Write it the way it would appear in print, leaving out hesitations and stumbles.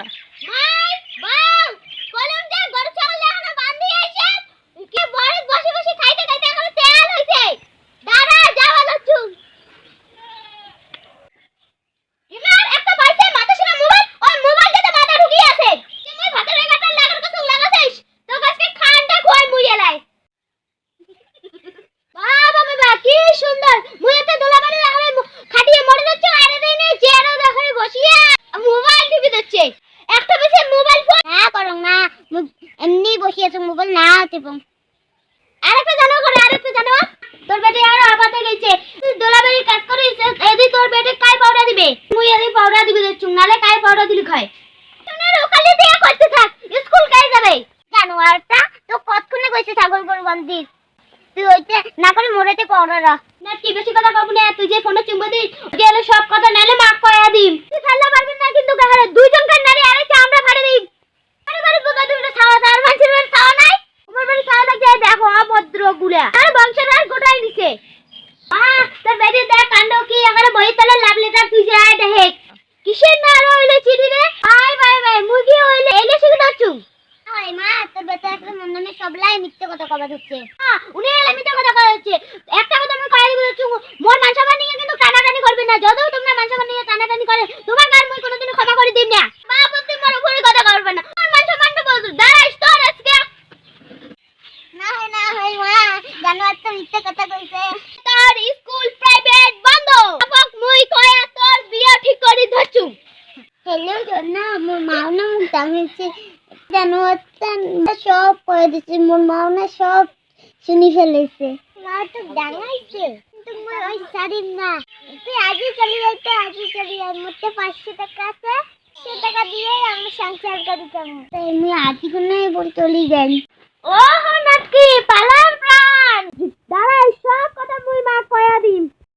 তোরা। মাই বাউ কলম দে গরু ছাগল এখনো বান্ধি আইছে কি বড় বসে বসে খাইতে খাইতে এখনো তেল হইছে দাঁড়া যাওয়া যাচ্ছু ইমার একটা বাইসে মাথা শুনা মোবাইল ওই মোবাইল দিতে মাথা ঢুকিয়ে আছে তুই মই ভাতের গাটা লাগার কথা লাগাছিস তো গাছকে খানটা খোয় মুইয়ে লাই বাবা বাবা কি সুন্দর মুইতে দোলাবাড়ি রাখলে খাটিয়ে মরে যাচ্ছে আরে দেনে চেয়ারও দেখে বসিয়া মোবাইল টিপি দিচ্ছে একটা বেশি মোবাইল ফোন না করো না এমনি বসে আছে মোবাইল না টিপো আরেকটা জানো করে আরেকটা জানো তোর বেটে আর আবাতে গেছে তুই দোলাবাড়ি কাজ করিস এদি তোর বেটে কাই পাউডার দিবে মুই এদি পাউডার দিবি দে চুংনালে কাই পাউডার দিলি খায় তুমি রোকালি দিয়ে করতে থাক স্কুল কাই যাবে জানোয়ারটা তো কতক্ষণে কইছে ছাগল গরু বান্ধি তুই হইতে না করে মরেতে পাউডার না কি বেশি কথা কব না তুই যে ফোনে চুম্বো দিস গেলে সব কথা নালে মাফ কইয়া দিম তুই ফেললা পারবি না কিন্তু গাহারে দুইজন কান নারী আরে চামড়া ফাড়ে দিই আরে বারে দুটা দুটা ছাওয়া আর মানুষের বাড়ি ছাওয়া নাই আমার বাড়ি ছাওয়া লাগছে দেখো অভদ্র গুলা আর বংশের আর গোটাই নিছে তোর বেটি দেখ কাণ্ড কি এখানে বই তলে লাভ লেটার তুই যায় দেখে কিসের না আর হইলে চিঠি রে আই ভাই ভাই মুরগি হইলে এলে শিখে দচ্ছু ওই মা তোর বেটা একটা মন নামে সবলাই মিথ্যে কথা কবা হচ্ছে উনি এলে মিথ্যে কথা কবা হচ্ছে একটা কথা আমি কইয়া দিব দচ্ছু মোর মানসম্মান নিয়ে কিন্তু টানাটানি করবে না যদিও তোমরা মানসম্মান নিয়ে টানাটানি করে তোমার আর মই কোনোদিন ক্ষমা করে দিম না মা বুদ্ধি মোর উপরে কথা করবে না মোর মানসম্মানটা বল দাঁড়াইস তোর আজকে না হয় মা জানোয়ার তো মিথ্যে কথা কইছে তোর স্কুল প্রাইভেট বন্ধ আপক মই কয়া তোর বিয়া ঠিক করে ধরছু হ্যালো জন্না মোর মাওনা দামিছে জানোয়ারটা সব করে দিছে মোর মাওনা সব শুনি ফেলেছে মা তো ডাঙাইছে কিন্তু মই ওই সারিম না তুই আজই চলে যাইতে আজই চলে যাই মোটে 500 টাকা আছে 100 টাকা দিয়ে আমি সংসার করি যাবো তাই আমি আজই কোনে বল চলে যাই ওহো নাকি পালার